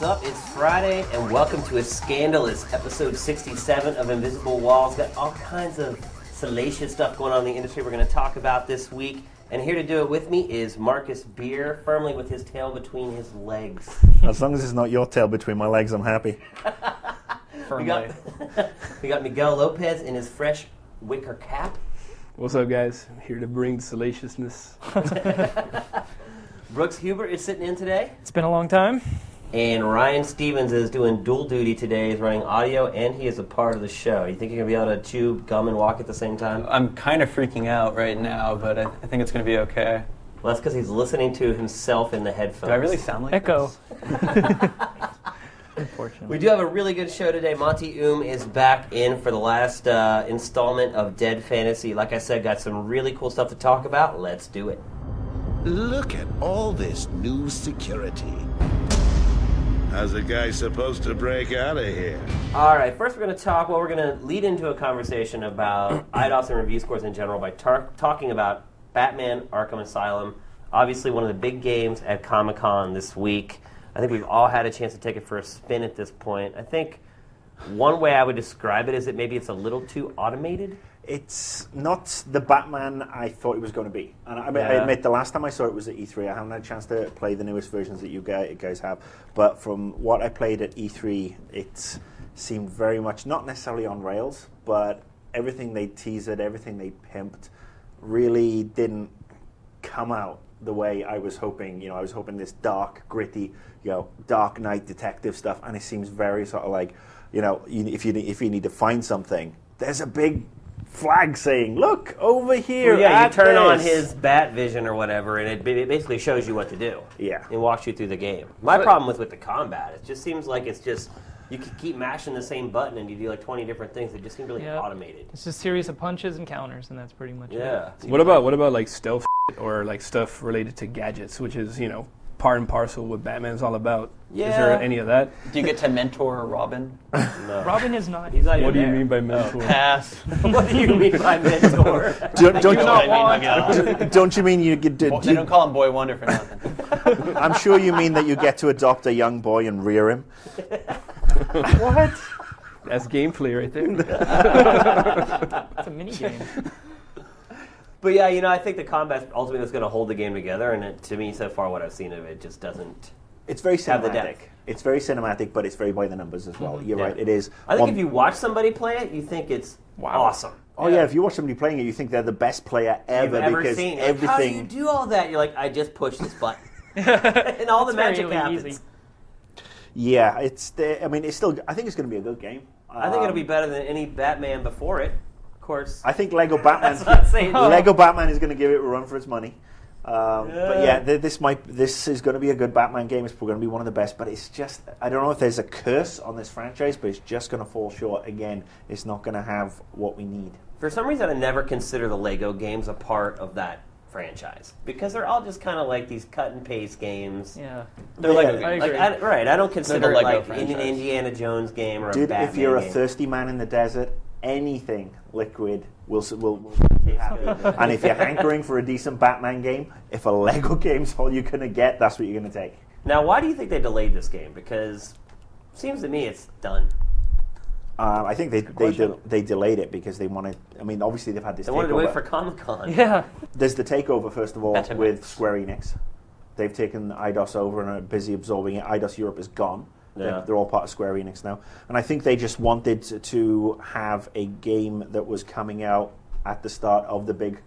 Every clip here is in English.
What's up? It's Friday, and welcome to a scandalous episode 67 of Invisible Walls. Got all kinds of salacious stuff going on in the industry we're going to talk about this week. And here to do it with me is Marcus Beer, firmly with his tail between his legs. As long as it's not your tail between my legs, I'm happy. we got Miguel Lopez in his fresh wicker cap. What's up, guys? I'm here to bring the salaciousness. Brooks Hubert is sitting in today. It's been a long time. And Ryan Stevens is doing dual duty today. He's running audio, and he is a part of the show. You think you're going to be able to chew gum and walk at the same time? I'm kind of freaking out right now, but I think it's going to be okay. Well, that's because he's listening to himself in the headphones. Do I really sound like Echo. this? Unfortunately. We do have a really good show today. Monty Oum is back in for the last installment of Dead Fantasy. Like I said, got some really cool stuff to talk about. Let's do it. Look at all this new security. How's a guy supposed to break out of here? All right, first we're going to lead into a conversation about IDOS and review scores in general by talking about Batman Arkham Asylum. Obviously one of the big games at Comic-Con this week. I think we've all had a chance to take it for a spin at this point. I think one way I would describe it is that maybe it's a little too automated. It's not the Batman I thought it was going to be. And I admit, the last time I saw it was at E3. I haven't had a chance to play the newest versions that you guys have. But from what I played at E3, it seemed very much, not necessarily on rails, but everything they teased, everything they pimped, really didn't come out the way I was hoping. I was hoping this dark, gritty, Dark Knight detective stuff, and it seems very sort of like, if you need to find something, there's a big flag saying, "Look over here." Well, yeah, you turn on his bat vision or whatever, and it basically shows you what to do. Yeah, it walks you through the game. My problem with the combat, it just seems like it's just you can keep mashing the same button and you do like 20 different things. It just seems really automated. It's just a series of punches and counters, and that's pretty much it. What about like stealth or like stuff related to gadgets, which is part and parcel what Batman's all about? Yeah. Is there any of that? Do you get to mentor Robin? No. Robin is not. He's not What do you there. mean by mentor? Pass. What do you mean by mentor? Don't you mean you get to? They don't call him Boy Wonder for nothing. I'm sure you mean that you get to adopt a young boy and rear him. What? That's gameplay right there. It's a mini game. But yeah, I think the combat ultimately is going to hold the game together, and to me, so far, what I've seen of it just doesn't. It's very have the cinematic. depth. It's very cinematic, but it's very by the numbers as well. You're right. It is. I think if you watch somebody play it, you think it's awesome. Oh yeah, if you watch somebody playing it, you think they're the best player ever because seen. everything. How do you do all that? You're like, I just push this button, and all the magic really happens. easy. Yeah, it's. I mean, it's still. I think it's going to be a good game. I think it'll be better than any Batman before it. Of course. I think Lego Batman. Lego Batman is going to give it a run for its money. But yeah, this is going to be a good Batman game. It's going to be one of the best. But it's just, I don't know if there's a curse on this franchise, but it's just going to fall short again. It's not going to have what we need. For some reason, I never consider the Lego games a part of that franchise because they're all just kind of like these cut and paste games. Yeah, They're Lego I games. agree. I don't consider Lego like franchise. an Indiana Jones game or Dude, a Batman if you're a game. thirsty man in the desert, anything liquid will be happy. And if you're hankering for a decent Batman game, if a Lego game's all you're going to get, that's what you're going to take. Now, why do you think they delayed this game? Because it seems to me it's done. I think they delayed it because they wanted. I mean, obviously they've had this. They takeover. wanted to wait for Comic-Con. Yeah. There's the takeover first of all Better with mix. Square Enix. They've taken IDOS over and are busy absorbing it. IDOS Europe is gone. Yeah. They're all part of Square Enix now, and I think they just wanted to have a game that was coming out at the start of the big,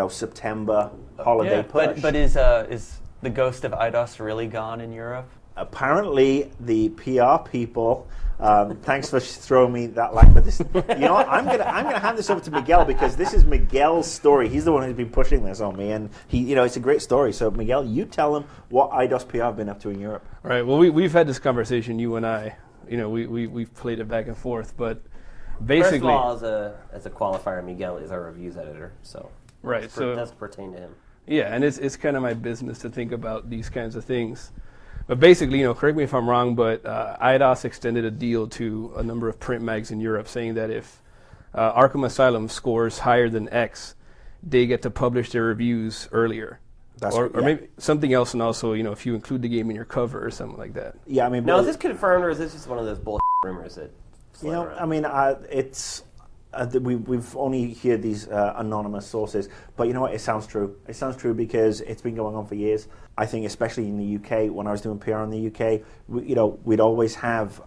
September holiday push. But is the ghost of IDOS really gone in Europe? Apparently, the PR people. Thanks for throwing me that line. But this, what? I'm gonna hand this over to Miguel because this is Miguel's story. He's the one who's been pushing this on me, and it's a great story. So Miguel, you tell him what IDOS PR have been up to in Europe. All right. Well, we've had this conversation, you and I. We've played it back and forth, but basically, First of all, as a qualifier, Miguel is our reviews editor, so right. So that's pertain to him. Yeah, and it's kind of my business to think about these kinds of things. But basically, correct me if I'm wrong, but IDOS extended a deal to a number of print mags in Europe saying that if Arkham Asylum scores higher than X, they get to publish their reviews earlier. Or maybe something else, and also, if you include the game in your cover or something like that. Yeah, I mean... Now, is this confirmed, or is this just one of those bullshit rumors that... I mean, it's... we've only heard these anonymous sources, but you know what? It sounds true. It sounds true because it's been going on for years. I think, especially in the UK, when I was doing PR in the UK, we'd always have,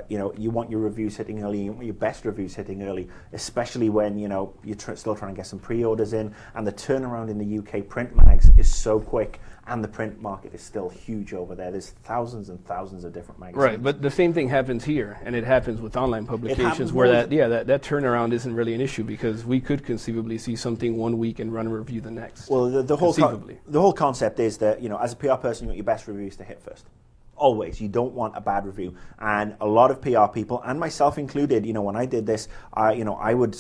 you want your reviews hitting early, you want your best reviews hitting early, especially when you're still trying to get some pre-orders in, and the turnaround in the UK print mags is so quick. And the print market is still huge over there. There's thousands and thousands of different magazines. Right, but the same thing happens here, and it happens with online publications where that turnaround isn't really an issue because we could conceivably see something one week and run a review the next. Well, the whole concept is that, as a PR person, you want your best reviews to hit first. Always. You don't want a bad review. And a lot of PR people, and myself included, when I did this, I would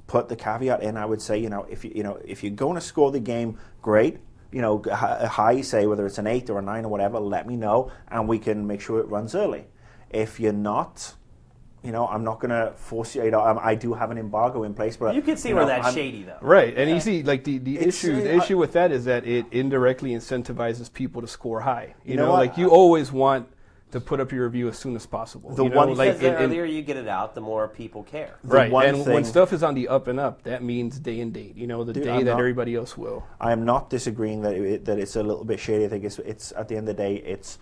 put the caveat in. I would say, if you're going to score the game, great. High, say whether it's an 8 or a 9 or whatever, let me know, and we can make sure it runs early. If you're not, I'm not going to force you. I do have an embargo in place, but you can see where that's shady, though. Right, and you see, like the issue with that is that it indirectly incentivizes people to score high. You always want to put up your review as soon as possible. The earlier you get it out, the more people care. Right, and when stuff is on the up and up, that means day and date. The day that everybody else will. I am not disagreeing that it's a little bit shady. I think it's at the end of the day, it's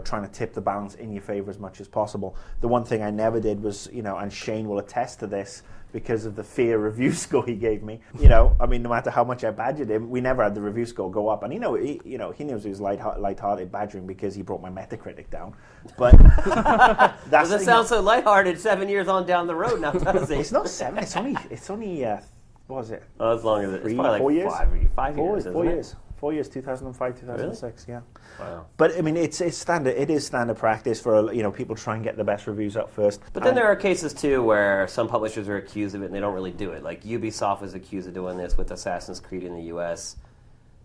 trying to tip the balance in your favor as much as possible. The one thing I never did was, and Shane will attest to this, because of the fear review score he gave me. No matter how much I badgered him, we never had the review score go up. And he knows it was lighthearted badgering because he brought my Metacritic down. But does it sound so lighthearted 7 years on down the road now, does it? It's not 7. It's only what was it? Oh, it's longer than 4 years. 5 years. 4 years. 4 years, 2005, 2006, really? Yeah. Wow. But I mean, it's standard. It is standard practice for people to try and get the best reviews up first. But then there are cases too where some publishers are accused of it and they don't really do it. Like Ubisoft was accused of doing this with Assassin's Creed in the U.S.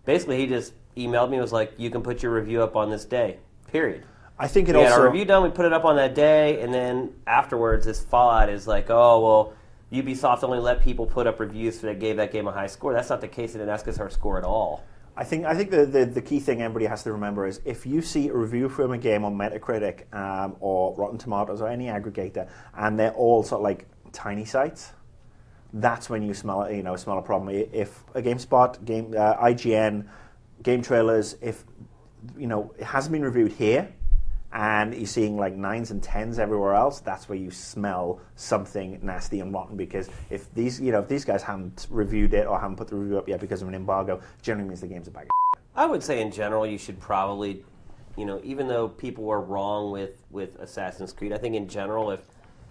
Basically, he just emailed me and was like, "You can put your review up on this day." Period. I think we had our review done. We put it up on that day, and then afterwards, this fallout is like, "Oh well." Ubisoft only let people put up reviews that gave that game a high score. That's not the case. They didn't ask us our score at all. I think the key thing everybody has to remember is if you see a review from a game on Metacritic or Rotten Tomatoes or any aggregator, and they're all sort of like tiny sites, that's when you smell a problem. If a GameSpot, IGN, GameTrailers, if it hasn't been reviewed here, and you're seeing like 9s and 10s everywhere else, that's where you smell something nasty and rotten. Because if these guys haven't reviewed it or haven't put the review up yet because of an embargo, generally means the game's a bag of shit. I would say in general you should probably, even though people were wrong with Assassin's Creed, I think in general if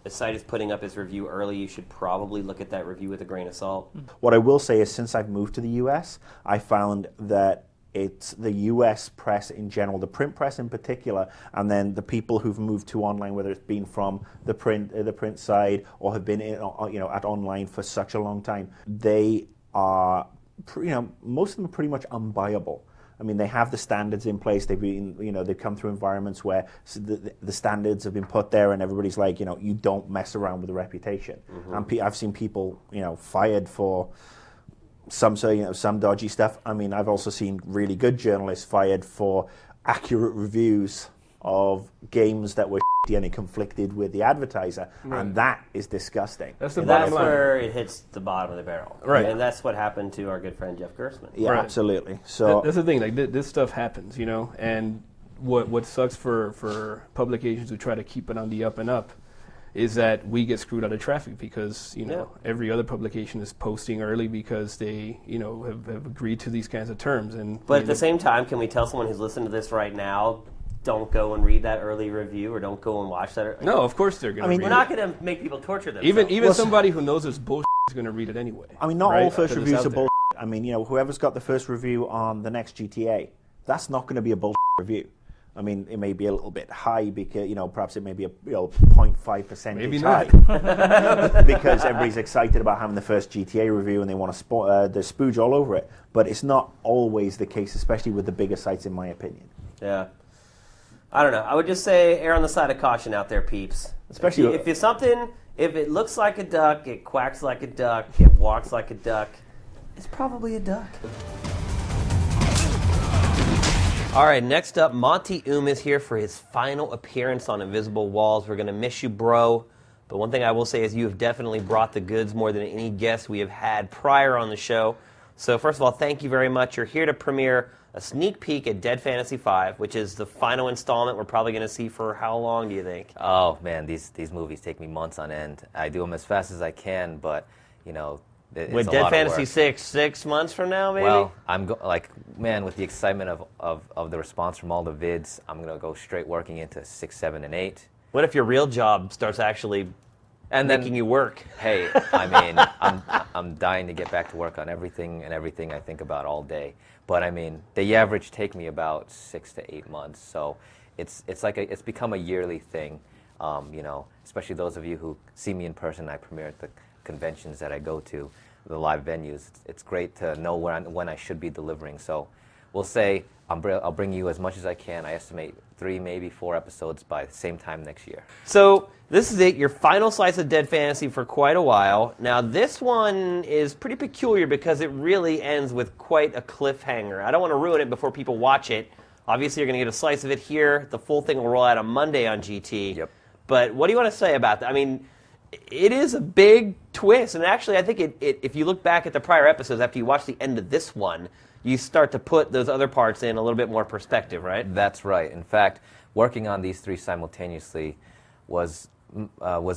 a site is putting up its review early, you should probably look at that review with a grain of salt. What I will say is since I've moved to the US, I found that it's the U.S. press in general, the print press in particular, and then the people who've moved to online, whether it's been from the print side or have been at online for such a long time, they are, most of them are pretty much unbuyable. I mean, they have the standards in place. They've been, they've come through environments where the standards have been put there, and everybody's like, you don't mess around with the reputation. Mm-hmm. And I've seen people, fired for some dodgy stuff. I mean, I've also seen really good journalists fired for accurate reviews of games that were and it conflicted with the advertiser, and that is disgusting. That's where it hits the bottom of the barrel, right? And that's what happened to our good friend Jeff Gerstmann. Yeah, right. Absolutely. So that's the thing. Like this stuff happens, and what sucks for publications who try to keep it on the up and up is that we get screwed out of traffic because every other publication is posting early because they have agreed to these kinds of terms. But at the same time, can we tell someone who's listening to this right now, don't go and read that early review or don't go and watch that? No, of course they're going to. I mean, we're not going to make people torture themselves. Even somebody who knows it's bullshit is going to read it anyway. I mean, not all first reviews are bullshit. I mean, whoever's got the first review on the next GTA, that's not going to be a bullshit review. I mean, it may be a little bit high because, perhaps it may be a 0.5% maybe high. Because everybody's excited about having the first GTA review and they want to the spooge all over it. But it's not always the case, especially with the bigger sites, in my opinion. Yeah. I don't know. I would just say err on the side of caution out there, peeps. Especially if it looks like a duck, it quacks like a duck, it walks like a duck, it's probably a duck. All right, next up, Monty Oum is here for his final appearance on Invisible Walls. We're going to miss you, bro. But one thing I will say is you have definitely brought the goods more than any guest we have had prior on the show. So first of all, thank you very much. You're here to premiere a sneak peek at Dead Fantasy V, which is the final installment we're probably going to see for how long, do you think? Oh, man, these movies take me months on end. I do them as fast as I can, but, you know, it's With a Dead lot Fantasy of work. 6 months from now, maybe? Well, man, with the excitement of the response from all the vids, I'm going to go straight working into 6, 7, and 8. What if your real job starts actually making you work? Hey, I mean, I'm dying to get back to work on everything I think about all day. But I mean, the average take me about 6 to 8 months. So it's become a yearly thing. You know, especially those of you who see me in person. I premiere at the conventions that I go to, the live venues. It's great to know when I should be delivering. So we'll say I'll bring you as much as I can. I estimate 3, maybe 4 episodes by the same time next year. So this is it, your final slice of Dead Fantasy for quite a while. Now this one is pretty peculiar because it really ends with quite a cliffhanger. I don't want to ruin it before people watch it. Obviously you're going to get a slice of it here. The full thing will roll out on Monday on GT. Yep. But what do you want to say about that? I mean, it is a big twist, and actually I think if you look back at the prior episodes after you watch the end of this one, you start to put those other parts in a little bit more perspective, right? That's right. In fact, working on these 3 simultaneously was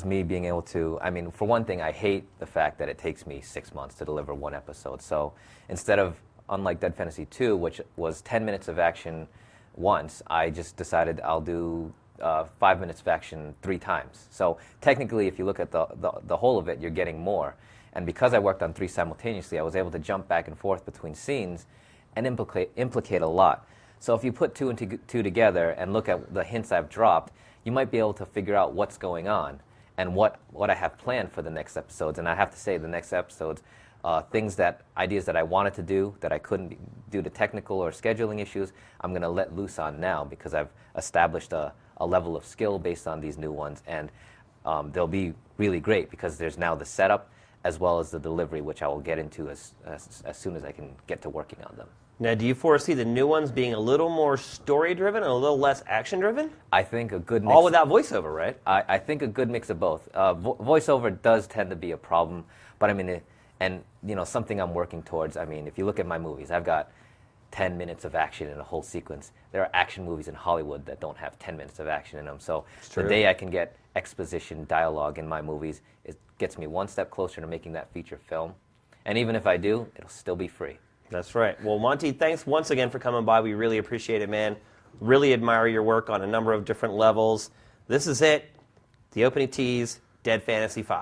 me being able to, I mean, for one thing, I hate the fact that it takes me 6 months to deliver 1 episode. So instead of, unlike Dead Fantasy 2, which was 10 minutes of action once, I just decided I'll do 5 minutes of action 3 times. So technically, if you look at the whole of it, you're getting more. And because I worked on 3 simultaneously, I was able to jump back and forth between scenes and implicate a lot. So if you put 2 and 2 together and look at the hints I've dropped, you might be able to figure out what's going on and what I have planned for the next episodes. And I have to say, the next episodes, ideas that I wanted to do that I couldn't due to technical or scheduling issues, I'm going to let loose on now because I've established a level of skill based on these new ones. And they'll be really great because there's now the setup as well as the delivery, which I will get into as soon as I can get to working on them. Now, do you foresee the new ones being a little more story-driven and a little less action-driven? I think a good mix. All without voiceover, right? I think a good mix of both. Voiceover does tend to be a problem, but I mean, and you know, something I'm working towards. I mean, if you look at my movies, I've got 10 minutes of action in a whole sequence. There are action movies in Hollywood that don't have 10 minutes of action in them. So the day I can get exposition, dialogue in my movies, it gets me one step closer to making that feature film. And even if I do, it'll still be free. That's right. Well, Monty, thanks once again for coming by. We really appreciate it, man. Really admire your work on a number of different levels. This is it. The opening tease, Dead Fantasy V.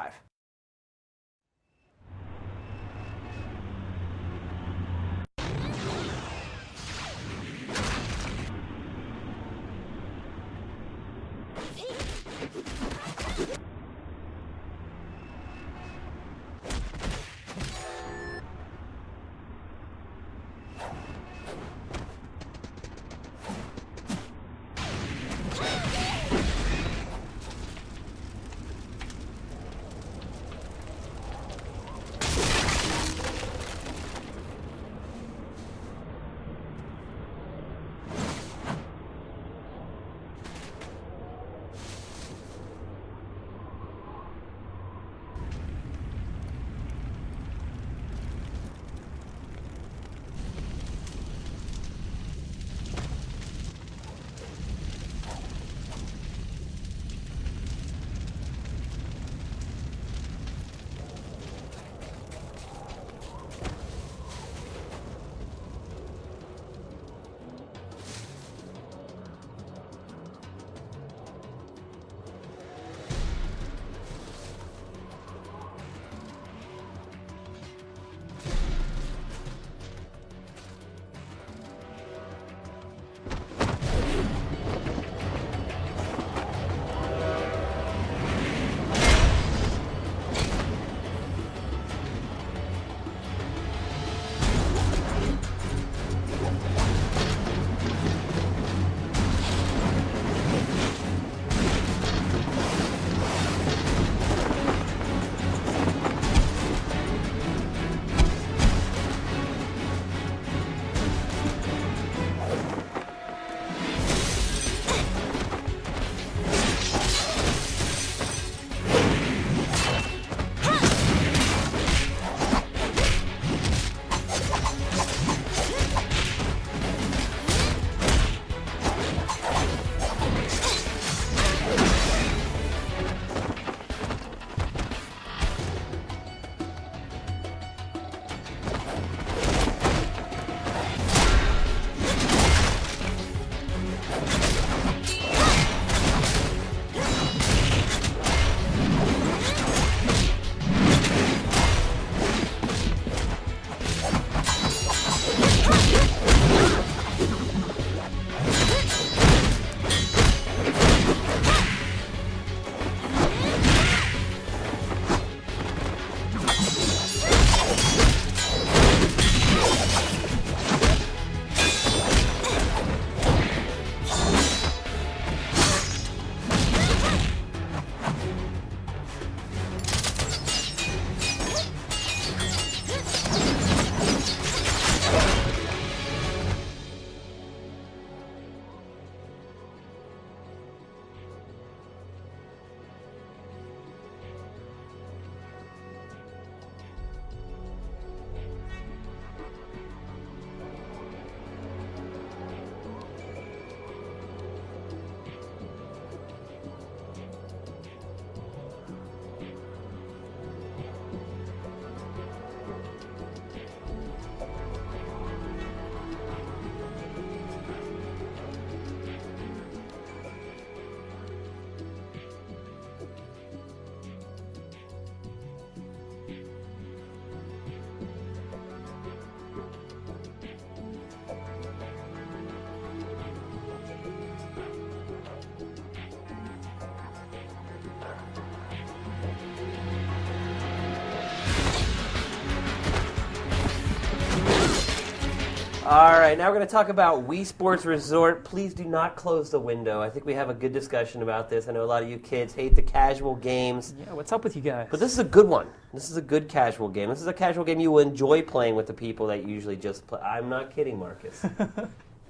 All right, now we're going to talk about Wii Sports Resort. Please do not close the window. I think we have a good discussion about this. I know a lot of you kids hate the casual games. Yeah, what's up with you guys? But this is a good one. This is a good casual game. This is a casual game you will enjoy playing with the people that you usually just play. I'm not kidding, Marcus.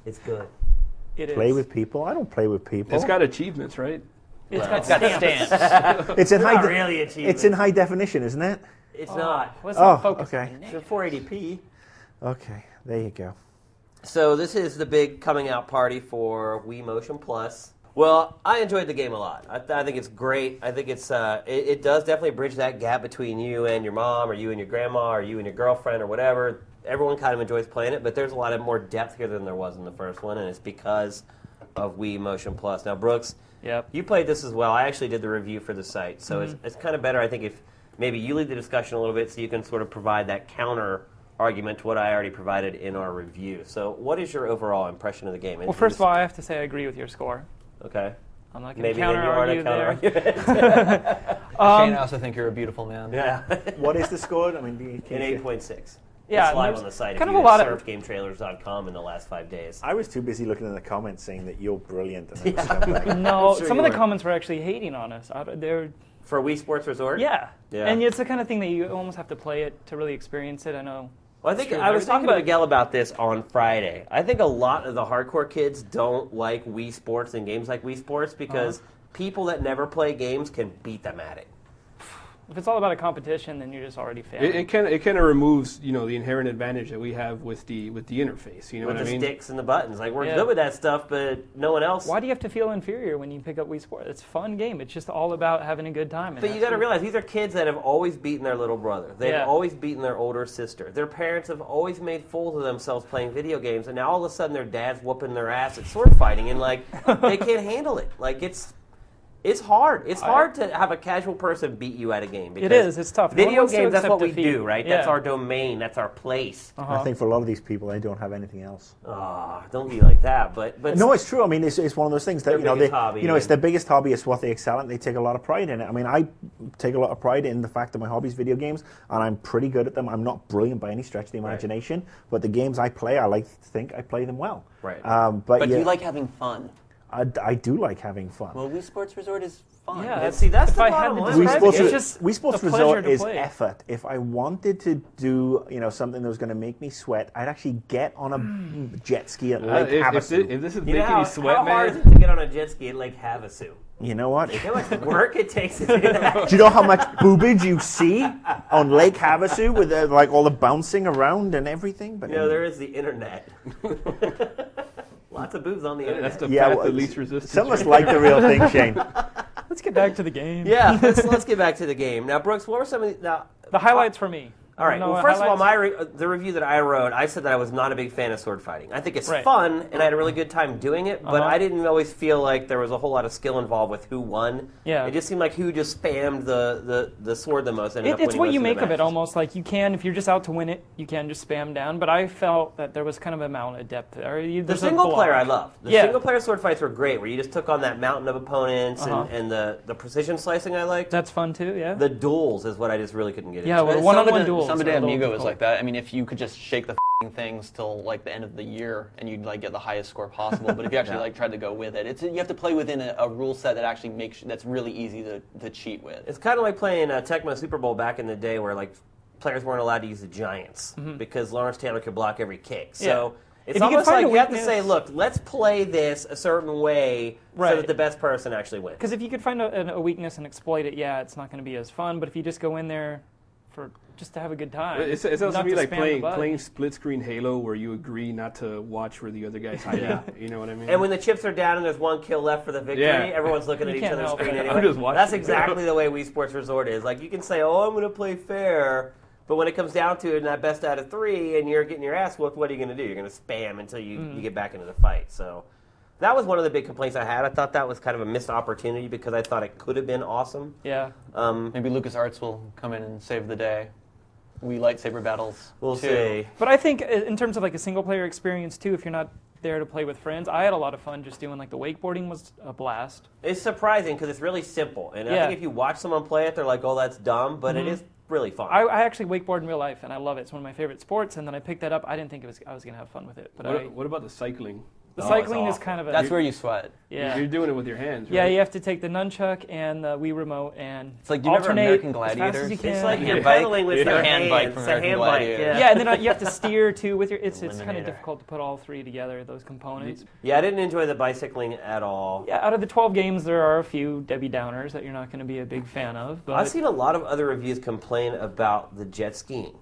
It's good. It Play is. with people? I don't play with people. It's got achievements, right? It's Well, got stamps. It's in Not high. really achievement. It's in high definition, isn't it? It's not. Let's not Oh, focus okay. on It's it. in 480p. Okay, there you go. So this is the big coming out party for Wii Motion Plus. Well, I enjoyed the game a lot. I think it's great. I think it's it does definitely bridge that gap between you and your mom, or you and your grandma, or you and your girlfriend, or whatever. Everyone kind of enjoys playing it, but there's a lot of more depth here than there was in the first one, and it's because of Wii Motion Plus. Now, Brooks, Yep. you played this as well. I actually did the review for the site, so it's kind of better, I think, if maybe you lead the discussion a little bit so you can sort of provide that counter argument to what I already provided in our review. So what is your overall impression of the game? Well, first of all, I have to say I agree with your score. Okay. I'm not going to Maybe then you counter aren't a argue counter there. argument. Shane, I also think you're a beautiful man. Yeah. What is the score? I mean, In 8.6. Yeah, It's live there's on the site kind if of you a lot of- surfed GameTrailers.com in the last 5 days. I was too busy looking in the comments saying that you're brilliant. And I was kind of like, No, I'm sure some you of the were. comments were actually hating on us. They're For Wii Sports Resort? yeah. Yeah. And it's the kind of thing that you almost have to play it to really experience it. I know. Well, I think It's true I with was talking to everything, Miguel about this on Friday. I think a lot of the hardcore kids don't like Wii Sports and games like Wii Sports because people that never play games can beat them at it. If it's all about a competition, then you're just already failing. It kind of removes the inherent advantage that we have with the interface. You know With what I the mean? sticks and the buttons. Like, we're Yeah. good with that stuff, but no one else. Why do you have to feel inferior when you pick up Wii Sports? It's a fun game. It's just all about having a good time. And But you that's got to what- realize these are kids that have always beaten their little brother. They've Yeah. always beaten their older sister. Their parents have always made fools of themselves playing video games, and now all of a sudden their dad's whooping their ass at sword fighting, and like they can't handle it. Like it's hard. It's hard to have a casual person beat you at a game. It is. It's tough. No one Video wants to games, that's accept what we defeat. do, right? That's Yeah. our domain. That's our place. I think for a lot of these people, they don't have anything else. Ah, don't be like that. But No, it's true. I mean, it's one of those things that Their biggest hobby, it's and- their biggest hobby. It's what they excel at. They take a lot of pride in it. I mean, I take a lot of pride in the fact that my hobby's video games, and I'm pretty good at them. I'm not brilliant by any stretch of the imagination, but the games I play, I like to think I play them well. Right. But yeah, you like having fun. I do like having fun. Well, Wii Sports Resort is fun. Yeah, And see, that's if the I had bottom to line. Wii describe Sports, it, it's just Wii Sports a pleasure Resort to is play. effort. If I wanted to do something that was going to make me sweat, I'd actually get on a jet ski at Lake Havasu. If this is You know making how, you sweat, how hard man. is it to get on a jet ski at Lake Havasu? You know what? You know how much work it takes to do that? Do you know how much boobage you see on Lake Havasu with like all the bouncing around and everything? But You know, there is the internet. Lots of boobs on the internet. That's the yeah, path well, of least resistance. some of us like the real thing, Shane. Let's get back to the game. Yeah, let's get back to the game. Now, Brooks, what were some of the... Now, The highlights for me. all right, No well, first of all, highlights? the review that I wrote, I said that I was not a big fan of sword fighting. I think it's Right. fun, and I had a really good time doing it, but Uh-huh. I didn't always feel like there was a whole lot of skill involved with who won. Yeah. It just seemed like who just spammed the sword the most. Ended up It's winning what most you the make of it matches. almost. Like you can, if you're just out to win it, you can just spam down. But I felt that there was kind of an amount of depth there. The single player I loved. The Yeah. single player sword fights were great, where you just took on that mountain of opponents, Uh-huh. and the precision slicing I liked. That's fun too, yeah. The duels is what I just really couldn't get Yeah, into. well, But one-on-one Samba de- duels Samba are de a little Amigo is difficult. like that. I mean, if you could just shake the things till like the end of the year and you'd like get the highest score possible. But if you actually like tried to go with it, you have to play within a rule set that actually makes that's really easy to cheat with. It's kind of like playing Tecmo Super Bowl back in the day, where like players weren't allowed to use the giants because Lawrence Taylor could block every kick. So Mm-hmm. Yeah. it's If you can almost find like a you have to weakness- say, look, let's play this a certain way so Right. that the best person actually wins. Because if you could find a weakness and exploit it, yeah, it's not going to be as fun. But if you just go in there for just to have a good time, It sounds not to me to like spam the button. playing split screen Halo, where you agree not to watch where the other guy's hiding. You know what I mean? And when the chips are down and there's one kill left for the victory, Yeah. everyone's looking at You each can't other's help screen it. anyway. I'm just watching. That's exactly the way Wii Sports Resort is. Like, you can say, oh, I'm going to play fair, but when it comes down to it in that best out of 3 and you're getting your ass whooped, what are you going to do? You're going to spam until you get back into the fight. So that was one of the big complaints I had. I thought that was kind of a missed opportunity because I thought it could have been awesome. Yeah. Maybe LucasArts will come in and save the day. We lightsaber battles. We'll too. see. But I think in terms of like a single player experience too, if you're not there to play with friends, I had a lot of fun just doing like the wakeboarding was a blast. It's surprising because it's really simple. And I Yeah. think if you watch someone play it, they're like, oh, that's dumb. But it is really fun. I actually wakeboard in real life, and I love it. It's one of my favorite sports. And then I picked that up. I didn't think I was going to have fun with it. But What about the cycling? the Oh, cycling it's is kind of a That's where you sweat. yeah. You're doing it with your hands, right? Yeah, you have to take the nunchuck and the Wii remote and It's like, do you remember alternate American as fast as Gladiators? you can. It's like Yeah. you're Your bike- pedaling with your your hand hands. bike from It's a American hand bike. Gladiators. Yeah, and then you have to steer too with your. It's kind of Eliminator. difficult to put all three together. Those components. Yeah, I didn't enjoy the bicycling at all. Yeah, out of the 12 games, there are a few Debbie Downers that you're not going to be a big fan of. But I've seen a lot of other reviews complain about the jet skiing.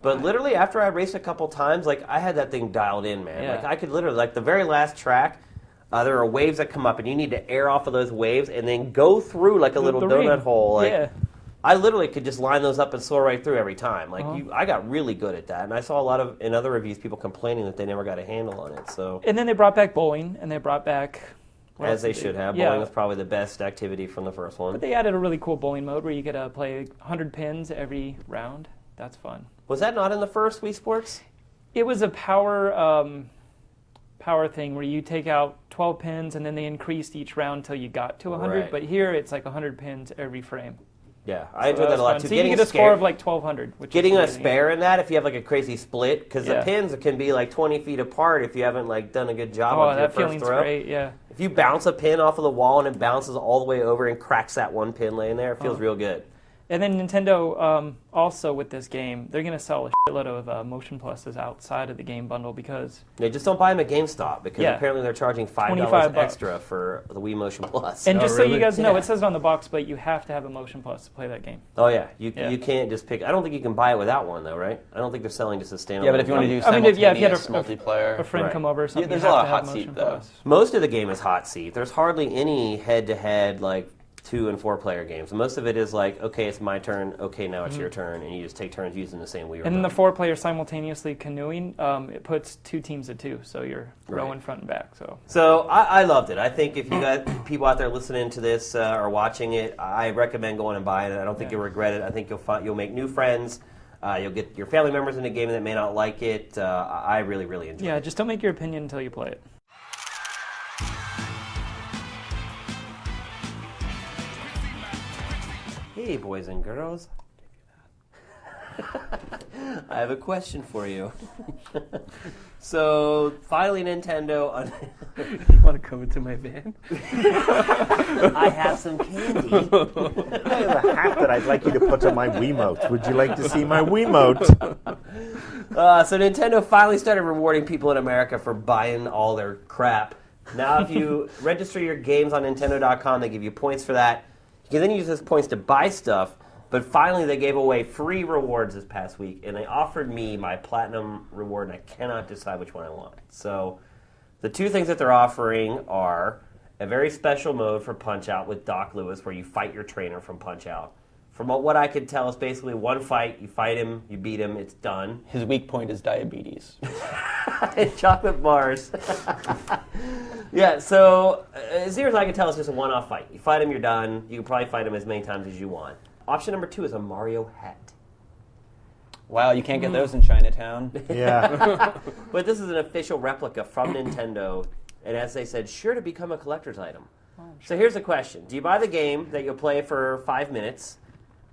But literally, after I raced a couple times, like, I had that thing dialed in, man. Yeah. Like, I could literally, like, the very last track, there are waves that come up, and you need to air off of those waves and then go through, like, a little the donut ring. hole. Like, Yeah. I literally could just line those up and soar right through every time. Like, Uh-huh. I got really good at that. And I saw a lot of, in other reviews, people complaining that they never got a handle on it. So, And then they brought back bowling, and they brought back. what as else they did should have. Yeah. Bowling was probably the best activity from the first one. But they added a really cool bowling mode where you get to play 100 pins every round. That's fun. Was that not in the first Wii Sports? It was a power thing where you take out 12 pins and then they increased each round until you got to 100. Right. But here it's like 100 pins every frame. Yeah, I enjoyed that was a lot fun. too. So you get a score of like 1,200. Which Getting is a amazing. spare in that, if you have like a crazy split, because the Yeah. pins can be like 20 feet apart if you haven't like done a good job Oh, on your that first feeling's throw. great. Yeah. If you bounce a pin off of the wall and it bounces all the way over and cracks that one pin laying there, it feels real good. And then Nintendo also with this game, they're going to sell a shitload of Motion Pluses outside of the game bundle because. Yeah, just don't buy them at GameStop because Yeah. apparently they're charging $5 $25 extra for the Wii Motion Plus. And just so really? you guys know, Yeah. it says it on the box, but you have to have a Motion Plus to play that game. Oh yeah, you can't just pick. I don't think you can buy it without one though, right? I don't think they're selling just a standalone. Yeah, but if you want to do I mean, if you had simultaneous a multiplayer, friend Right. come over or something, there's you a have lot to of have hot Motion seat, though. Plus. most of the game is hot seat. There's hardly any head-to-head like 2 and 4 player games. Most of it is like, okay, it's my turn. Okay, now it's your turn, and you just take turns using the same Wii remote. And then the 4 players simultaneously canoeing, it puts 2 teams of 2, so you're rowing Right. front and back. So I loved it. I think if you got people out there listening to this or watching it, I recommend going and buying it. I don't think Yeah. you'll regret it. I think you'll make new friends. You'll get your family members in the game that may not like it. I really, really enjoyed Yeah, it. just don't make your opinion until you play it. Hey, boys and girls. I have a question for you. So, finally, Nintendo. You want to come into my van? I have some candy. I have a hat that I'd like you to put on my Wiimote. Would you like to see my Wiimote? So Nintendo finally started rewarding people in America for buying all their crap. Now, if you register your games on Nintendo.com, they give you points for that. You can then use those points to buy stuff. But finally, they gave away free rewards this past week, and they offered me my Platinum reward, and I cannot decide which one I want. So the 2 things that they're offering are a very special mode for Punch-Out with Doc Lewis, where you fight your trainer from Punch-Out. From what I could tell, it's basically one fight, you fight him, you beat him, it's done. his weak point is diabetes. And chocolate bars. Yeah, so as near as I can tell, it's just a one-off fight. You fight him, you're done. You can probably fight him as many times as you want. Option number 2 is a Mario hat. Wow, you can't get those in Chinatown. Yeah. But this is an official replica from Nintendo, and as they said, sure to become a collector's item. So here's the question. Do you buy the game that you'll play for 5 minutes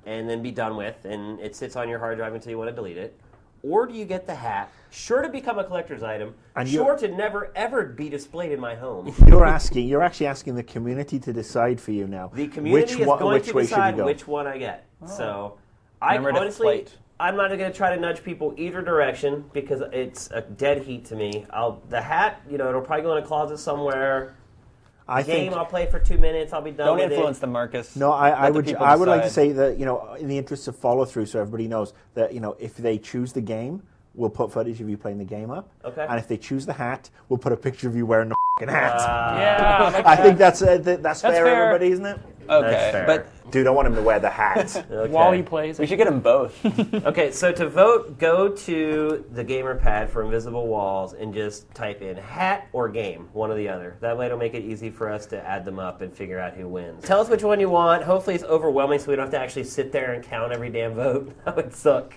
and then be done with, and it sits on your hard drive until you want to delete it? Or do you get the hat, sure to become a collector's item, And sure to never, ever be displayed in my home? You're actually asking the community to decide for you now. The community is going which to way should you decide go? which one I get. So, I Remember to honestly, flate. I'm not going to try to nudge people either direction because it's a dead heat to me. The hat, it'll probably go in a closet somewhere. I think I'll play for 2 minutes. I'll be done Don't with influence it. them, Marcus. no. I Let the would people I would like to decide. say that in the interest of follow through, so everybody knows that if they choose the game, we'll put footage of you playing the game up. Okay. And if they choose the hat, we'll put a picture of you wearing the f***ing hat. Yeah, I think that's fair, fair. everybody, isn't it? Okay, That's fair. but Dude, I want him to wear the hat. Okay. while he plays. we should get them both. Okay, so to vote, go to the gamer pad for Invisible Walls and just type in hat or game, one or the other. That way it'll make it easy for us to add them up and figure out who wins. Tell us which one you want. Hopefully it's overwhelming so we don't have to actually sit there and count every damn vote. That would suck.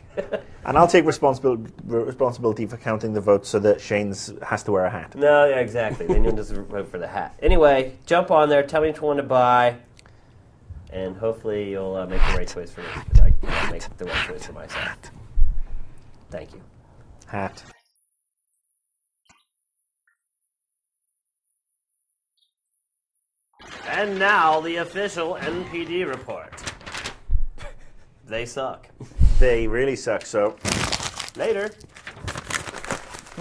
And I'll take responsibility for counting the votes so that Shane's has to wear a hat. No, yeah, exactly. Then you'll just vote for the hat. Anyway, jump on there. Tell me which one to buy. And hopefully you'll make the right choice for me. make the right choice for myself. Thank you. Hat. And now the official NPD report. They suck. They really suck. So Later.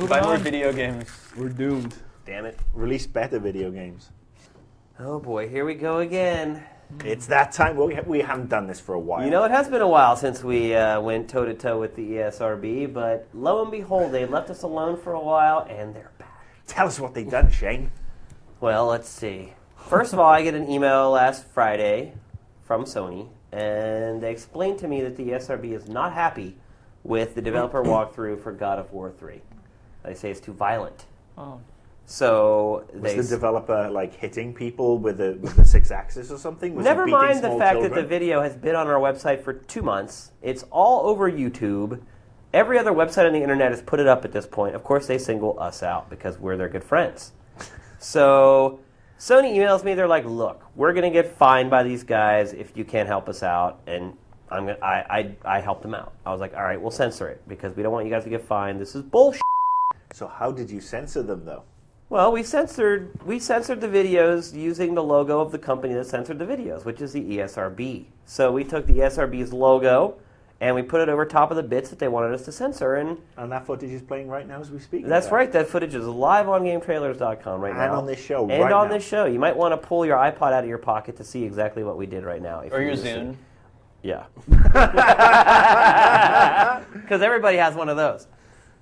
Buy more video games. We're doomed. Damn it. release better video games. Oh boy, here we go again. It's that time. We haven't done this for a while. You know, it has been a while since we went toe-to-toe with the ESRB, but lo and behold, they left us alone for a while, and they're back. Tell us what they've done, Shane. Well, let's see. First of all, I get an email last Friday from Sony, and they explained to me that the ESRB is not happy with the developer walkthrough for God of War 3. They say it's too violent. Oh. So Was the developer like hitting people with the 6-axis or something? Was never he beating mind the small fact children? that the video has been on our website for 2 months. It's all over YouTube. Every other website on the internet has put it up at this point. Of course, they single us out because we're their good friends. So Sony emails me. They're like, "Look, we're going to get fined by these guys if you can't help us out." And I helped them out. I was like, "All right, we'll censor it because we don't want you guys to get fined. This is bullshit." So how did you censor them, though? Well, we censored the videos using the logo of the company that censored the videos, which is the ESRB. So we took the ESRB's logo and we put it over top of the bits that they wanted us to censor. And that footage is playing right now as we speak. that's right. That footage is live on GameTrailers.com right now. And on this show and right on now. this show. You might want to pull your iPod out of your pocket to see exactly what we did right now. Or your Zune. Yeah. Because everybody has one of those.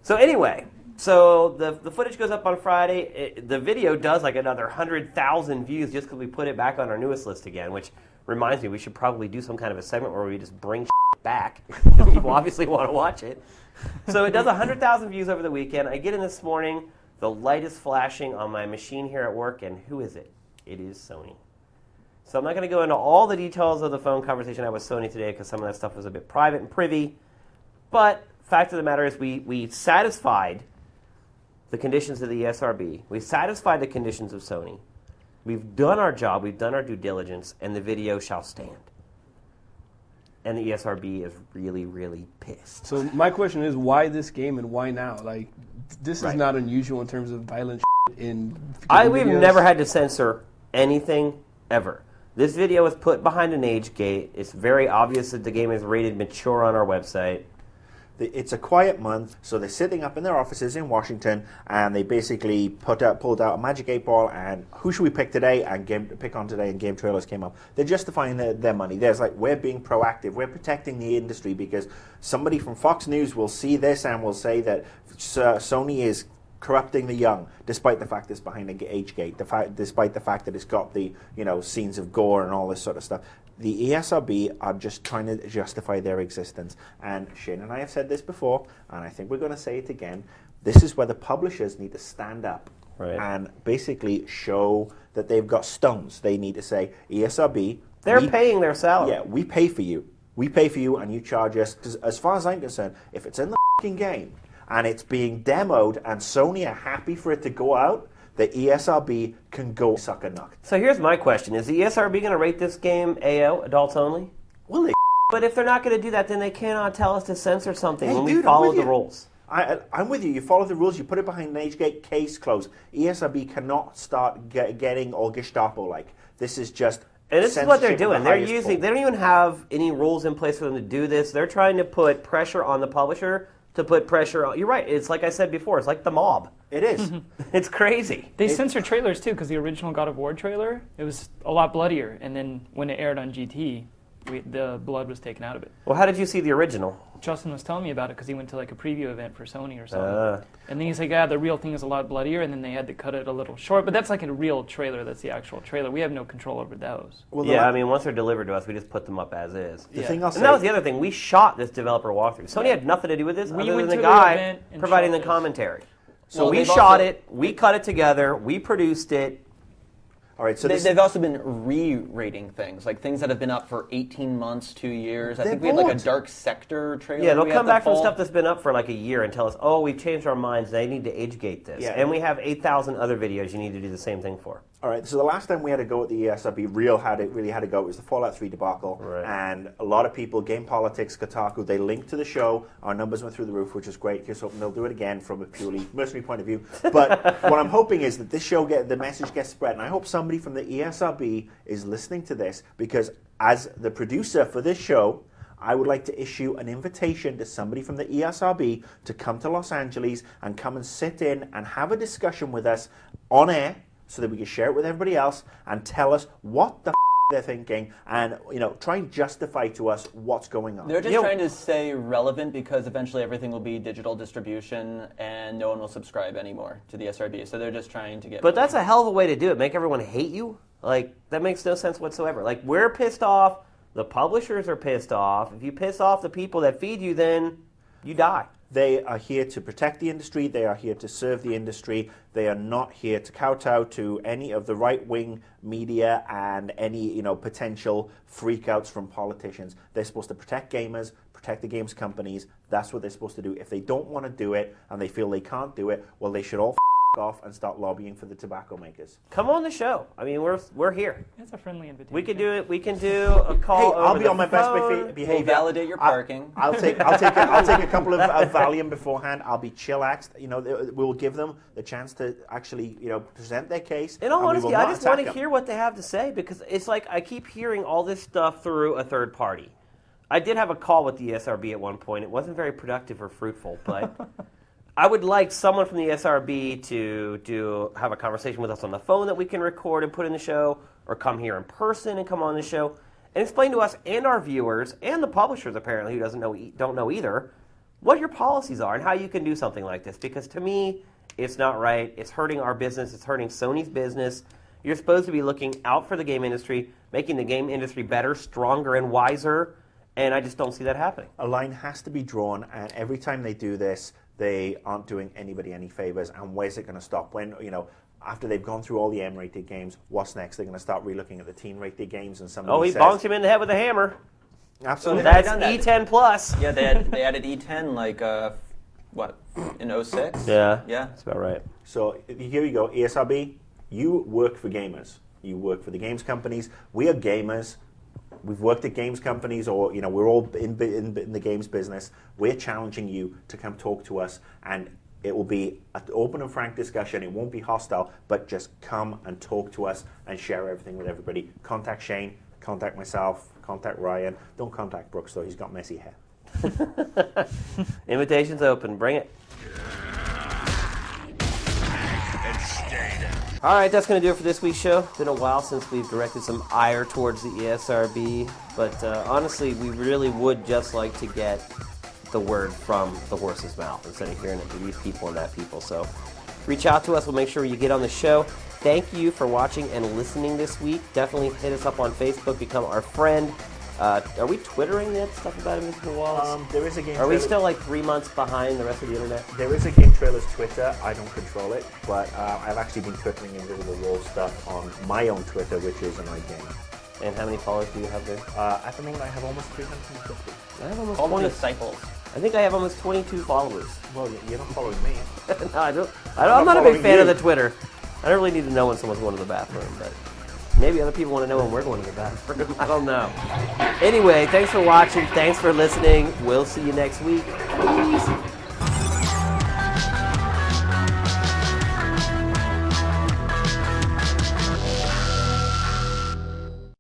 So anyway, so the footage goes up on Friday. The video does like another 100,000 views just because we put it back on our newest list again, which reminds me we should probably do some kind of a segment where we just bring back because people obviously want to watch it. So it does 100,000 views over the weekend. I get in this morning, the light is flashing on my machine here at work, and who is it? It is Sony. So I'm not going to go into all the details of the phone conversation I had with Sony today because some of that stuff was a bit private and privy. But fact of the matter is we satisfied the conditions of the ESRB. We satisfied the conditions of Sony. We've done our job. We've done our due diligence, and the video shall stand. And the ESRB is really, really pissed. So my question is, why this game and why now? Like, this Right. is not unusual in terms of violent in We've videos. never had to censor anything ever. This video was put behind an age gate. It's very obvious that the game is rated mature on our website. It's a quiet month, so they're sitting up in their offices in Washington, and they basically pulled out a Magic 8-Ball, and who should we pick today? And pick on today, and GameTrailers came up. They're justifying their money. There's like, we're being proactive. We're protecting the industry because somebody from Fox News will see this and will say that Sony is corrupting the young, despite the fact it's behind an age gate, despite the fact that it's got the scenes of gore and all this sort of stuff. The ESRB are just trying to justify their existence. And Shane and I have said this before, and I think we're going to say it again. This is where the publishers need to stand up and basically show that they've got stones. They need to say, ESRB... They're paying their salary. Yeah, we pay for you. We pay for you and you charge us. 'Cause as far as I'm concerned, if it's in the f***ing game and it's being demoed and Sony are happy for it to go out, the ESRB can go suck a nut. So here's my question. Is the ESRB going to rate this game AO, adults only? Well, they But if they're not going to do that, then they cannot tell us to censor something Hey, when dude, we I'm follow with the you. rules. I'm with you. You follow the rules. You put it behind an age gate, case closed. ESRB cannot start getting all Gestapo-like. This is just And this is what they're censorship of doing. the They're highest using. form. They don't even have any rules in place for them to do this. They're trying to put pressure on the publisher to put pressure on. You're right. It's like I said before. It's like the mob. It is. It's crazy. They censor trailers too, because the original God of War trailer, it was a lot bloodier, and then when it aired on GT, the blood was taken out of it. Well, how did you see the original? Justin was telling me about it because he went to like a preview event for Sony or something. And then he's like, yeah, the real thing is a lot bloodier, and then they had to cut it a little short. But that's like a real trailer. That's the actual trailer. We have no control over those. Well, Yeah, I mean, once they're delivered to us, we just put them up as is. the thing I'll say, And that was the other thing. We shot this developer walkthrough. Sony had nothing to do with this We other went than the to the guy event and providing shot the this. commentary. So Well, we they've shot also- it, we cut it together, we produced it. all right. So this, They've also been re-rating things, like things that have been up for 18 months, 2 years. I They're think we had like a bored. Dark Sector trailer. Yeah, they'll we come had back from fall. stuff that's been up for like a year and tell us, oh, we've changed our minds, they need to age gate this. Yeah. And we have 8,000 other videos you need to do the same thing for. All right, so the last time we had to go at the ESRB, really had to go, it was the Fallout 3 debacle. Right. And a lot of people, Game Politics, Kotaku, they linked to the show. Our numbers went through the roof, which is great. Here's hoping they'll do it again from a purely mercenary point of view. But what I'm hoping is that this show, the message gets spread. And I hope somebody from the ESRB is listening to this, because as the producer for this show, I would like to issue an invitation to somebody from the ESRB to come to Los Angeles and come and sit in and have a discussion with us on air, so that we can share it with everybody else and tell us what the they're thinking, and try and justify to us what's going on. They're just trying to stay relevant, because eventually everything will be digital distribution and no one will subscribe anymore to the SRB. So they're just trying to get. But that's a hell of a way to do it. Make everyone hate you? Like, that makes no sense whatsoever. Like, we're pissed off. The publishers are pissed off. If you piss off the people that feed you, then you die. They are here to protect the industry. They are here to serve the industry. They are not here to kowtow to any of the right-wing media and any potential freakouts from politicians. They're supposed to protect gamers, protect the games companies. That's what they're supposed to do. If they don't want to do it and they feel they can't do it, well, they should all off and start lobbying for the tobacco makers. Come on the show. I mean, we're here. That's a friendly invitation. We can do it. We can do a call. Hey, I'll be on my best phone. behavior. We'll validate your parking. I'll take a couple of Valium beforehand. I'll be chillaxed. We'll give them the chance to actually present their case. In all honesty, I just want to hear what they have to say, because it's like I keep hearing all this stuff through a third party. I did have a call with the SRB at one point. It wasn't very productive or fruitful, but I would like someone from the SRB to have a conversation with us on the phone that we can record and put in the show, or come here in person and come on the show and explain to us and our viewers and the publishers, apparently, who don't know either, what your policies are and how you can do something like this. Because to me, it's not right. It's hurting our business. It's hurting Sony's business. You're supposed to be looking out for the game industry, making the game industry better, stronger, and wiser, and I just don't see that happening. A line has to be drawn, and every time they do this, they aren't doing anybody any favors. And where's it going to stop? When, after they've gone through all the M-rated games, what's next? They're going to start relooking at the teen-rated games, and somebody he says, bonked him in the head with a hammer. Absolutely. That's E10 plus. Yeah, they added E10 in 06? Yeah, Yeah. that's about right. So here you go, ESRB, you work for gamers. You work for the games companies. We are gamers. We've worked at games companies, or we're all in the games business. We're challenging you to come talk to us, and it will be an open and frank discussion. It won't be hostile, but just come and talk to us and share everything with everybody. Contact Shane, contact myself, contact Ryan. Don't contact Brooks, though. He's got messy hair. Invitation's open. Bring it. All right, that's going to do it for this week's show. It's been a while since we've directed some ire towards the ESRB, but honestly, we really would just like to get the word from the horse's mouth instead of hearing it from these people and that people. So reach out to us. We'll make sure you get on the show. Thank you for watching and listening this week. Definitely hit us up on Facebook, become our friend. Are we Twittering that stuff about Invisible Walls? There is a game. Are we still like 3 months behind the rest of the internet? There is a GameTrailers Twitter. I don't control it, but I've actually been twittering Invisible Walls stuff on my own Twitter, which is an iGame. And how many followers do you have there? At the moment, I have almost 350. I have almost All the 20. disciples. I think I have almost 22 followers. Well, you're not following me. No, I'm not a big following fan of you. the Twitter. I don't really need to know when someone's going to the bathroom, but maybe other people want to know when we're going to the bathroom. I don't know. Anyway, thanks for watching. Thanks for listening. We'll see you next week. Peace.